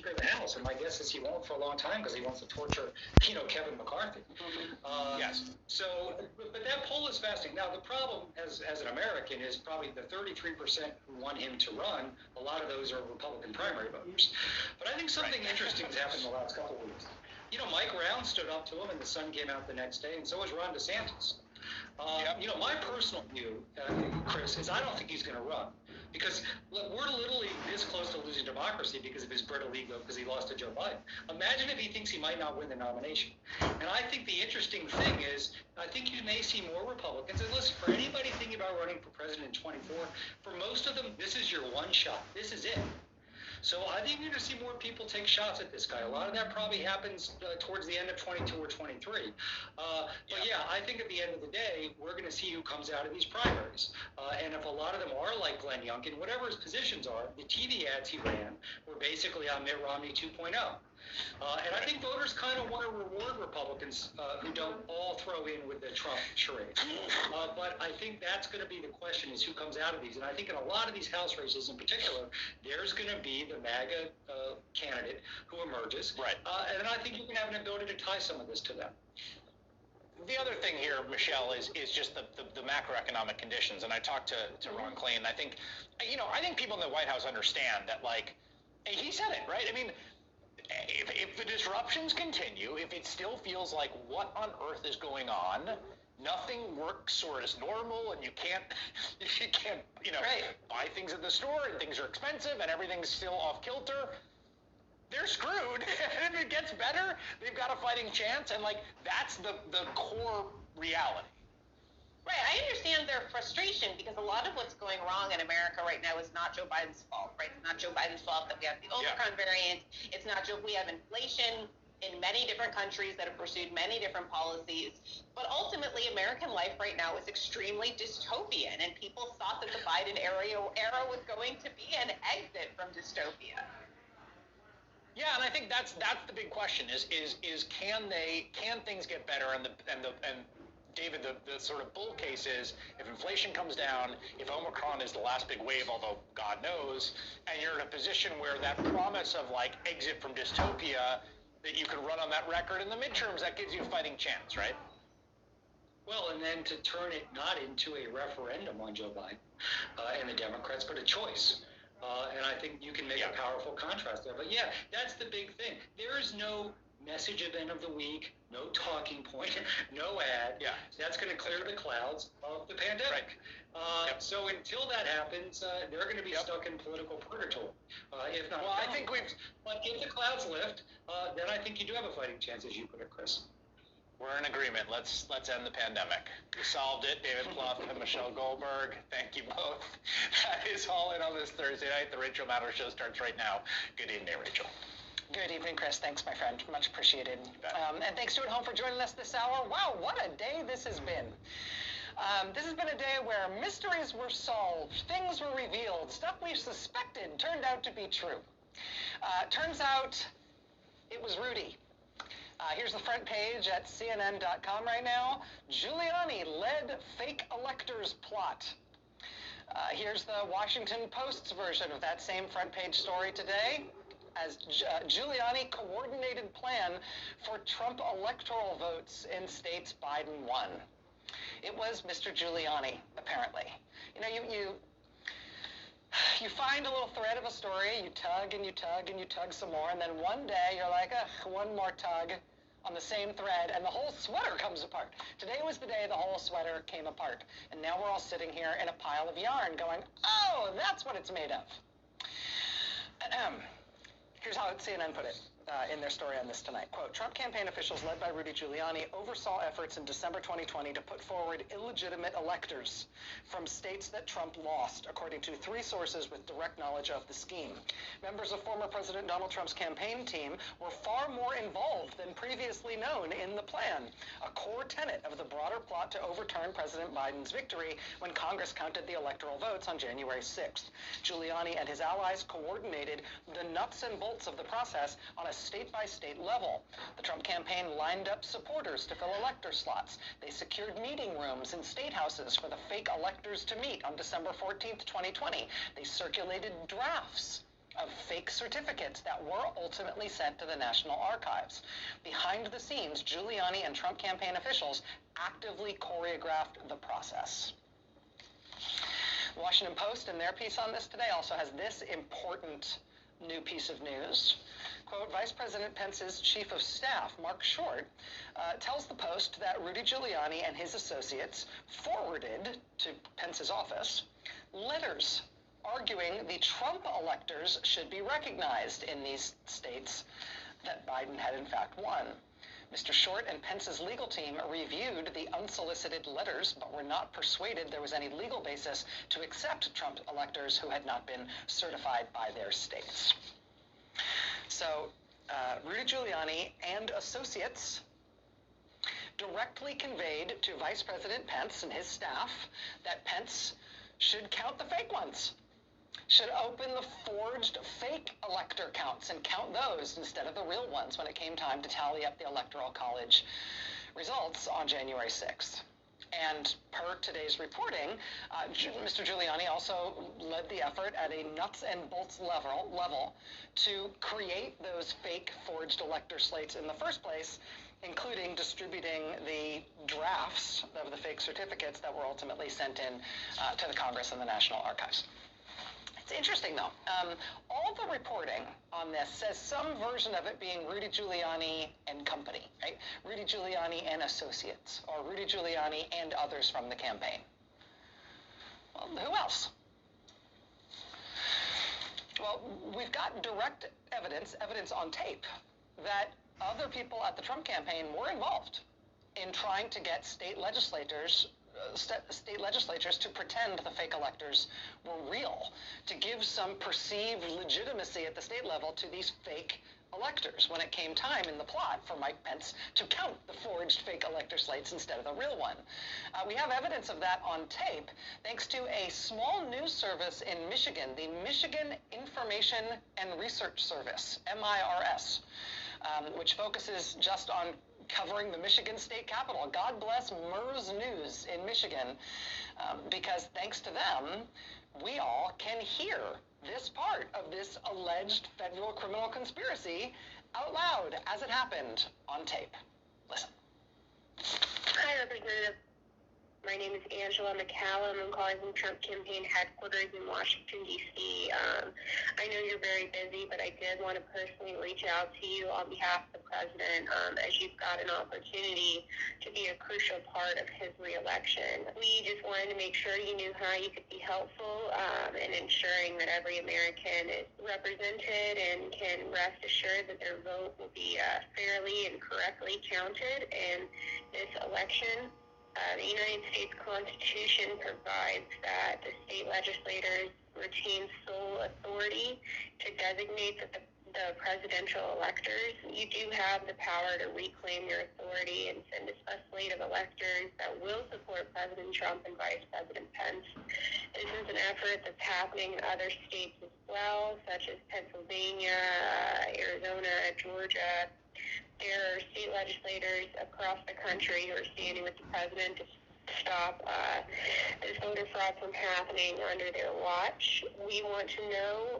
Speaker of the House, and my guess is he won't for a long time because he wants to torture, Kevin McCarthy. Yes. So, but that poll is fascinating. Now, the problem as an American is probably the 33% who want him to run. A lot of those are Republican primary voters. But I think something interesting has happened in the last couple of weeks. Mike Round stood up to him, and the sun came out the next day, and so was Ron DeSantis. My personal view, Chris, is I don't think he's going to run. Because look, we're literally this close to losing democracy because of his brittle ego because he lost to Joe Biden. Imagine if he thinks he might not win the nomination. And I think the interesting thing is, I think you may see more Republicans. And listen, for anybody thinking about running for president in 24, for most of them, this is your one shot. This is it. So I think you're going to see more people take shots at this guy. A lot of that probably happens towards the end of 22 or 23. But yeah, I think at the end of the day, we're going to see who comes out of these primaries. And if a lot of them are like Glenn Youngkin, whatever his positions are, the TV ads he ran were basically on Mitt Romney 2.0. And I think voters kind of want to reward Republicans who don't all throw in with the Trump charade. But I think that's going to be the question is who comes out of these. And I think in a lot of these House races in particular, there's going to be the MAGA candidate who emerges. Right. And I think you can have an ability to tie some of this to them. The other thing here, Michelle, is just the macroeconomic conditions. And I talked to Ron Klain. I think, I think people in the White House understand that, like, he said it, right? I mean, if the disruptions continue, if it still feels like what on earth is going on, nothing works or is normal, and you can't buy things at the store, and things are expensive, and everything's still off kilter, they're screwed. And if it gets better, they've got a fighting chance, and that's the core reality. Right, I understand their frustration because a lot of what's going wrong in America right now is not Joe Biden's fault, right? It's not Joe Biden's fault that we have the Omicron variant. It's not we have inflation in many different countries that have pursued many different policies. But ultimately, American life right now is extremely dystopian, and people thought that the Biden era was going to be an exit from dystopia. Yeah, and I think that's the big question is can things get better and David, the sort of bull case is if inflation comes down, if Omicron is the last big wave, although God knows, and you're in a position where that promise of exit from dystopia, that you can run on that record in the midterms, that gives you a fighting chance, right? Well, and then to turn it not into a referendum on Joe Biden and the Democrats, but a choice. And I think you can make a powerful contrast there. But yeah, that's the big thing. There is no message event of the week, no talking point, no ad. Yeah. That's going to clear the clouds of the pandemic. Right. So until that happens, they're going to be stuck in political purgatory. If not, well, I think But if the clouds lift, then I think you do have a fighting chance, as you put it, Chris. We're in agreement. Let's end the pandemic. We solved it. David Plouffe and Michelle Goldberg. Thank you both. That is all in on this Thursday night. The Rachel Maddow Show starts right now. Good evening, Rachel. Good evening, Chris. Thanks, my friend. Much appreciated. And thanks to at home for joining us this hour. Wow, what a day this has been. This has been a day where mysteries were solved, things were revealed, stuff we suspected turned out to be true. Turns out it was Rudy. Here's the front page at CNN.com right now. Giuliani led fake electors plot. Here's the Washington Post's version of that same front page story today. As Giuliani coordinated plan for Trump electoral votes in states Biden won. It was Mr. Giuliani, apparently. You find a little thread of a story, you tug and you tug and you tug some more, and then one day you're like, one more tug on the same thread, and the whole sweater comes apart. Today was the day the whole sweater came apart, and now we're all sitting here in a pile of yarn going, oh, that's what it's made of. Here's how CNN put it in their story on this tonight. Quote, Trump campaign officials led by Rudy Giuliani oversaw efforts in December 2020 to put forward illegitimate electors from states that Trump lost, according to 3 sources with direct knowledge of the scheme. Members of former President Donald Trump's campaign team were far more involved than previously known in the plan, a core tenet of the broader plot to overturn President Biden's victory when Congress counted the electoral votes on January 6th. Giuliani and his allies coordinated the nuts and bolts of the process on a state-by-state level. The Trump campaign lined up supporters to fill elector slots. They secured meeting rooms in state houses for the fake electors to meet on December 14th, 2020. They circulated drafts of fake certificates that were ultimately sent to the National Archives. Behind the scenes, Giuliani and Trump campaign officials actively choreographed the process. The Washington Post, in their piece on this today, also has this important new piece of news. Quote, Vice President Pence's chief of staff, Mark Short, tells the Post that Rudy Giuliani and his associates forwarded to Pence's office letters arguing the Trump electors should be recognized in these states that Biden had in fact won. Mr. Short and Pence's legal team reviewed the unsolicited letters, but were not persuaded there was any legal basis to accept Trump electors who had not been certified by their states. So, Rudy Giuliani and associates directly conveyed to Vice President Pence and his staff that Pence should count the fake ones, should open the forged fake elector counts and count those instead of the real ones when it came time to tally up the Electoral College results on January 6th. And per today's reporting, Mr. Giuliani also led the effort at a nuts and bolts level to create those fake forged elector slates in the first place, including distributing the drafts of the fake certificates that were ultimately sent in to the Congress and the National Archives. It's interesting, though. All the reporting on this says some version of it being Rudy Giuliani and company, right? Rudy Giuliani and associates, or Rudy Giuliani and others from the campaign. Well, who else? Well, we've got direct evidence on tape, that other people at the Trump campaign were involved in trying to get state legislatures to pretend the fake electors were real, to give some perceived legitimacy at the state level to these fake electors when it came time in the plot for Mike Pence to count the forged fake elector slates instead of the real one. We have evidence of that on tape thanks to a small news service in Michigan, the Michigan Information and Research Service, MIRS, which focuses just on covering the Michigan State Capitol. God bless MERS News in Michigan, because thanks to them, we all can hear this part of this alleged federal criminal conspiracy out loud as it happened on tape. Listen. Hi, Representative. My name is Angela McCallum. I'm calling from Trump campaign headquarters in Washington, D.C. I know you're very busy, but I did want to personally reach out to you on behalf of the President, as you've got an opportunity to be a crucial part of his reelection. We just wanted to make sure you knew how you could be helpful in ensuring that every American is represented and can rest assured that their vote will be fairly and correctly counted in this election. The United States Constitution provides that the state legislators retain sole authority to designate the presidential electors. You do have the power to reclaim your authority and send a slate of electors that will support President Trump and Vice President Pence. This is an effort that's happening in other states as well, such as Pennsylvania, Arizona, Georgia. There are state legislators across the country who are standing with the president to stop this voter fraud from happening under their watch. We want to know